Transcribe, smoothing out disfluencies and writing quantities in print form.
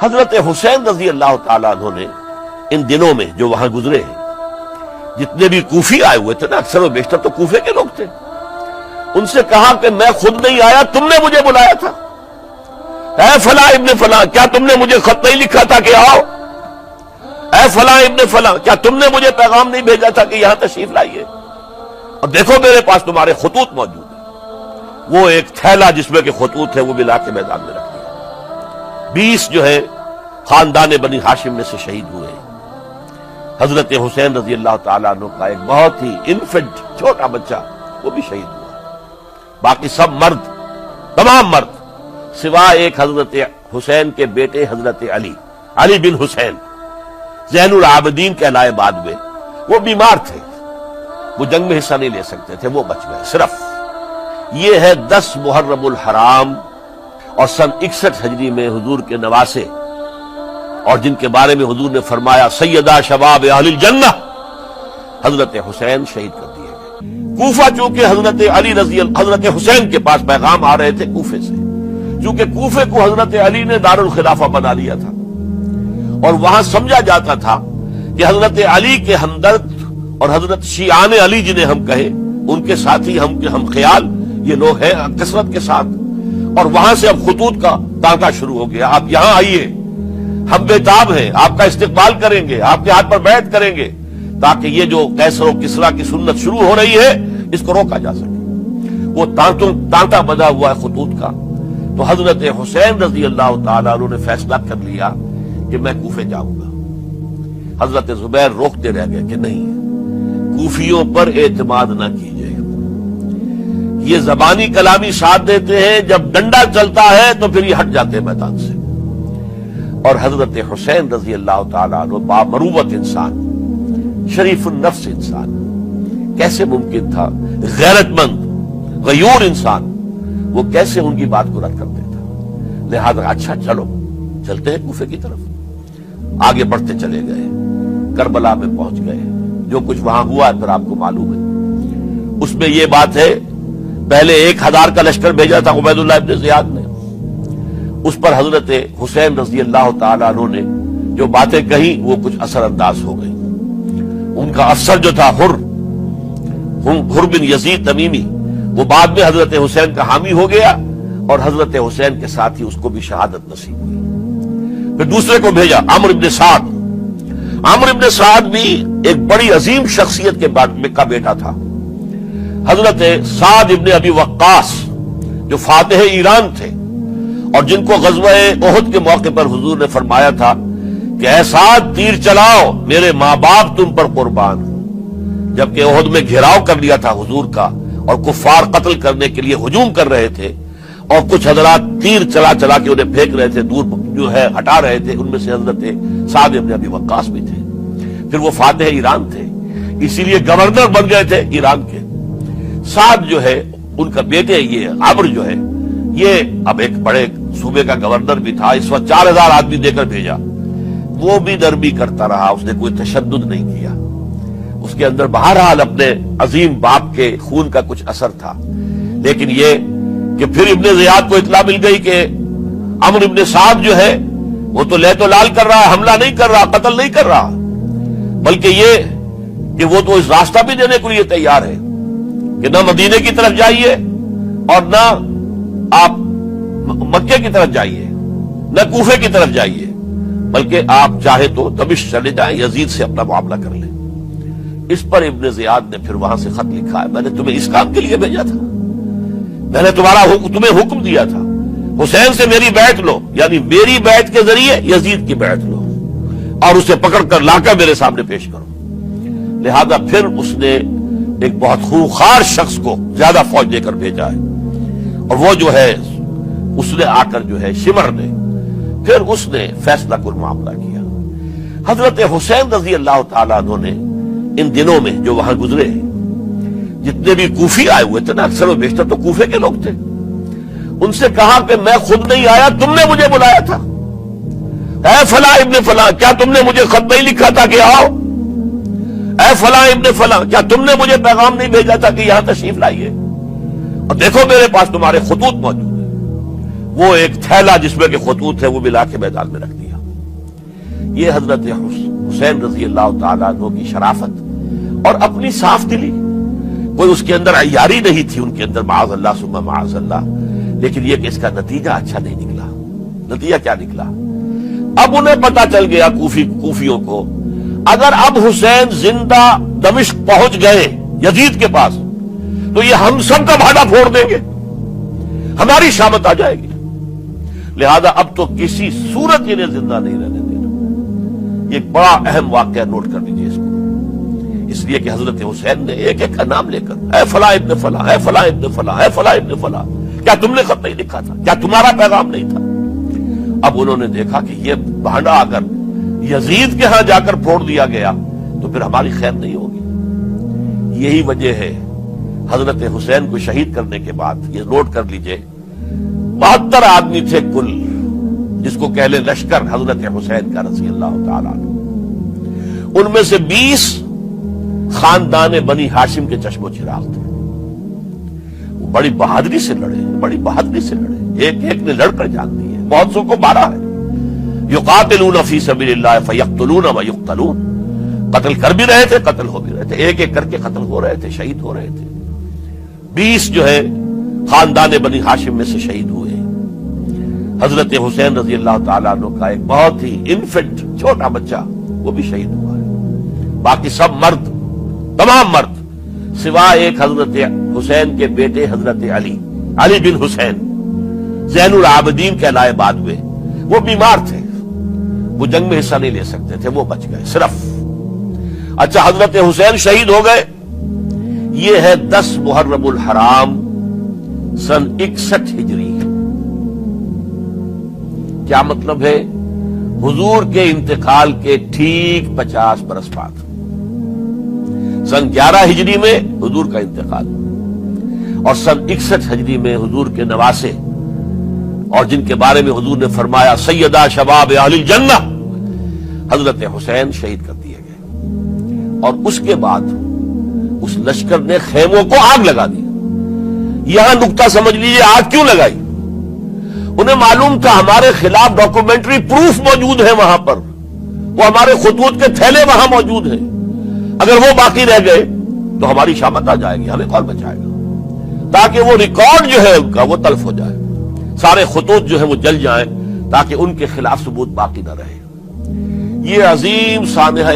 حضرت حسین رضی اللہ تعالیٰ عنہ نے ان دنوں میں جو وہاں گزرے ہیں، جتنے بھی کوفی آئے ہوئے تھے نا، اکثر و بیشتر تو کوفے کے لوگ تھے، ان سے کہا کہ میں خود نہیں آیا، تم نے مجھے بلایا تھا، اے فلاں ابن فلاں، کیا تم نے مجھے خط نہیں لکھا تھا کہ آؤ؟ اے فلاں ابن فلاں، کیا تم نے مجھے پیغام نہیں بھیجا تھا کہ یہاں تشریف لائیے؟ اور دیکھو میرے پاس تمہارے خطوط موجود ہیں۔ وہ ایک تھیلا جس میں کہ خطوط ہے وہ بھی لا کے میدان میں رکھ دیا۔ 20 جو ہے خاندان بنی ہاشم میں سے شہید ہوئے ہیں۔ حضرت حسین رضی اللہ تعالیٰ عنہ کا ایک بہت ہی انفنٹ چھوٹا بچہ وہ بھی شہید ہوا۔ باقی سب مرد، تمام مرد، سوائے ایک حضرت حسین کے بیٹے حضرت علی بن حسین زین العابدین کہلائے بعد میں، وہ بیمار تھے، وہ جنگ میں حصہ نہیں لے سکتے تھے، وہ بچ گئے۔ صرف یہ ہے 10 محرم الحرام اور سن 61 ہجری میں حضور کے نواسے، اور جن کے بارے میں حضور نے فرمایا سیدہ شباب اہل الجنہ، حضرت حسین شہید کر دیے گئے۔ کوفہ چونکہ حضرت حسین کے پاس پیغام آ رہے تھے کوفے سے، چونکہ کوفے کو حضرت علی نے دار الخلافہ بنا لیا تھا، اور وہاں سمجھا جاتا تھا کہ حضرت علی کے ہمدرد اور حضرت شیعان علی جنہیں ہم کہیں، ان کے ساتھی ہم خیال یہ لوگ ہیں کثرت کے ساتھ، اور وہاں سے اب خطوط کا تانکا شروع ہو گیا، آپ یہاں آئیے، ہم بےتاب ہیں، آپ کا استقبال کریں گے، آپ کے ہاتھ پر بیعت کریں گے، تاکہ یہ جو کیسر و کسریٰ کی سنت شروع ہو رہی ہے اس کو روکا جا سکے۔ وہ تانتا بنا ہوا ہے خطوط کا۔ تو حضرت حسین رضی اللہ تعالیٰ عنہ نے فیصلہ کر لیا کہ میں کوفے جاؤں گا۔ حضرت زبیر روکتے رہ گئے کہ نہیں، کوفیوں پر اعتماد نہ کیجیے، یہ زبانی کلامی ساتھ دیتے ہیں، جب ڈنڈا چلتا ہے تو پھر یہ ہٹ جاتے ہیں میدان سے۔ اور حضرت حسین رضی اللہ تعالیٰ عنہ بامروت انسان، شریف النفس انسان، کیسے ممکن تھا غیرت مند غیور انسان وہ کیسے ان کی بات کو رد کر دیتا؟ لہذا اچھا چلو چلتے ہیں کوفے کی طرف۔ آگے بڑھتے چلے گئے، کربلا میں پہنچ گئے، جو کچھ وہاں ہوا پھر آپ کو معلوم ہے۔ اس میں یہ بات ہے، پہلے 1000 کا لشکر بھیجا تھا عبید اللہ ابن زیاد نے، اس پر حضرت حسین رضی اللہ تعالیٰ عنہ نے جو باتیں کہیں وہ کچھ اثر انداز ہو گئی۔ ان کا افسر جو تھا حر بن یزید تمیمی، وہ بعد میں حضرت حسین کا حامی ہو گیا، اور حضرت حسین کے ساتھ ہی اس کو بھی شہادت نصیب ہوئی۔ پھر دوسرے کو بھیجا عمرو بن سعد۔ عمرو بن سعد بھی ایک بڑی عظیم شخصیت کا بیٹا تھا، حضرت سعد ابن ابی وقاص جو فاتح ایران تھے، اور جن کو غزوہ احد کے موقع پر حضور نے فرمایا تھا کہ اے سعد تیر چلاؤ، میرے ماں باپ تم پر قربان ہوں۔ جبکہ احد میں گھیراؤ کر لیا تھا حضور کا، اور کفار قتل کرنے کے لیے ہجوم کر رہے تھے، اور کچھ حضرات تیر چلا چلا کے انہیں پھینک رہے تھے، دور جو ہے ہٹا رہے تھے، ان میں سے حضرت سعد ابن ابی وقاص بھی تھے۔ پھر وہ فاتح ایران تھے، اسی لیے گورنر بن گئے تھے ایران کے۔ سعد جو ہے ان کا بیٹے، یہ عمرو جو ہے، یہ اب ایک بڑے صوبے کا گورنر بھی تھا، اس وقت 4000 آدمی دے کر بھیجا، وہ بھی نرمی کرتا رہا، اس نے کوئی تشدد نہیں کیا، اس کے اندر بہرحال اپنے عظیم باپ کے خون کا کچھ اثر تھا۔ لیکن یہ کہ پھر ابن زیاد کو اطلاع مل گئی کہ عمرو ابن سعد جو ہے وہ تو لے تو لال کر رہا ہے، حملہ نہیں کر رہا، قتل نہیں کر رہا، بلکہ یہ کہ وہ تو اس راستہ بھی دینے کے لیے تیار ہے کہ نہ مدینے کی طرف جائیے اور نہ آپ مکے کی طرف جائیے، نہ کوفے کی طرف جائیے، بلکہ آپ چاہے تو دمشق چلے جائیں، یزید سے اپنا معاملہ کر لیں۔ اس پر ابن زیاد نے پھر وہاں سے خط لکھا ہے، میں نے تمہیں اس کام کے لیے بھیجا تھا، میں نے تمہیں حکم دیا تھا، حسین سے میری بیعت لو، یعنی میری بیعت کے ذریعے یزید کی بیعت لو، اور اسے پکڑ کر لا کر میرے سامنے پیش کرو۔ لہذا پھر اس نے ایک بہت خوخار شخص کو زیادہ فوج دے کر بھیجا ہے، اور وہ جو ہے اس نے آ کر جو ہے شمر نے پھر اس نے فیصلہ کن معاملہ کیا۔ حضرت حسین رضی اللہ تعالیٰ عنہ نے ان دنوں میں جو وہاں گزرے ہیں، جتنے بھی کوفی آئے ہوئے تھے نا، اکثر و بیشتر تو کوفے کے لوگ تھے، ان سے کہا کہ میں خود نہیں آیا، تم نے مجھے بلایا تھا، اے فلاں ابن فلاں، کیا تم نے مجھے خط نہیں لکھا تھا کہ آؤ؟ اے فلاں ابن فلاں، کیا تم نے مجھے پیغام نہیں بھیجا تھا کہ یہاں تشریف لائیے؟ اور دیکھو میرے پاس تمہارے خطوط موجود ہیں۔ وہ ایک تھیلا جس میں کہ خطوط ہے وہ بھی لا کے میدان میں رکھ دیا۔ یہ حضرت حسین رضی اللہ تعالیٰ عنہ کی شرافت اور اپنی صاف دلی، کوئی اس کے اندر عیاری نہیں تھی ان کے اندر، معاذ اللہ ثم معاذ اللہ، لیکن یہ کہ اس کا نتیجہ اچھا نہیں نکلا۔ نتیجہ کیا نکلا؟ اب انہیں پتا چل گیا کوفیوں کو، اگر اب حسین زندہ دمشق پہنچ گئے یزید کے پاس تو یہ ہم سب کا بھاڑا پھوڑ دیں گے، ہماری شامت آ جائے گی، لہذا اب تو کسی صورت انہیں زندہ نہیں رہنے دینا۔ یہ ایک بڑا اہم واقعہ، نوٹ کر لیجیے اس کو، اس لیے کہ حضرت حسین نے ایک ایک کا نام لے کر، اے فلاں ابن فلاں، اے فلاں ابن فلاں، اے فلاں ابن فلاں، کیا تم نے خط نہیں لکھا تھا؟ کیا تمہارا پیغام نہیں تھا؟ اب انہوں نے دیکھا کہ یہ بھانڈا اگر یزید کے ہاں جا کر پھوڑ دیا گیا تو پھر ہماری خیر نہیں ہوگی۔ یہی وجہ ہے حضرت حسین کو شہید کرنے کے بعد، یہ نوٹ کر لیجئے، 72 آدمی تھے کل، جس کو کہہ لیں لشکر حضرت حسین کا رضی اللہ تعالیٰ عنہ، ان میں سے 20 خاندان بنی ہاشم کے چشم و چراغ تھے۔ وہ بڑی بہادری سے لڑے، بڑی بہادری سے لڑے، ایک ایک نے لڑ کر جان دی ہے، بہت سو کو مارا ہے۔ یقاتلون فی سبیل اللہ فیقتلون ویقتلون، قتل کر بھی رہے تھے، قتل ہو بھی رہے تھے، ایک ایک کر کے قتل ہو رہے تھے، شہید ہو رہے تھے۔ 20 جو ہے خاندان بنی ہاشم میں سے شہید ہوئے۔ حضرت حسین رضی اللہ تعالیٰ عنہ کا ایک بہت ہی انفنٹ چھوٹا بچہ وہ بھی شہید ہوا ہے۔ باقی سب مرد، تمام مرد، سوائے ایک حضرت حسین کے بیٹے حضرت علی بن حسین زین العابدین کہلائے بعد ہوئے، وہ بیمار تھے، وہ جنگ میں حصہ نہیں لے سکتے تھے، وہ بچ گئے صرف۔ اچھا، حضرت حسین شہید ہو گئے، یہ ہے 10 محرم الحرام سن 61 ہجری۔ کیا مطلب ہے؟ حضور کے انتقال کے ٹھیک 50 برس بعد، سن 11 ہجری میں حضور کا انتقال، اور سن 61 ہجری میں حضور کے نواسے، اور جن کے بارے میں حضور نے فرمایا سیدہ شباب اہل الجنہ، حضرت حسین شہید کر دیے گئے۔ اور اس کے بعد اس لشکر نے خیموں کو آگ لگا دی۔ یہاں نقطہ سمجھ لیجیے، آگ کیوں لگائی؟ انہیں معلوم تھا ہمارے خلاف ڈاکومنٹری پروف موجود ہے وہاں پر، وہ ہمارے خطوط کے تھیلے وہاں موجود ہیں، اگر وہ باقی رہ گئے تو ہماری شامت آ جائے گی، ہمیں کون بچائے گا؟ تاکہ وہ ریکارڈ جو ہے ان کا وہ تلف ہو جائے، سارے خطوط جو ہیں وہ جل جائیں، تاکہ ان کے خلاف ثبوت باقی نہ رہے۔ یہ عظیم سانحہ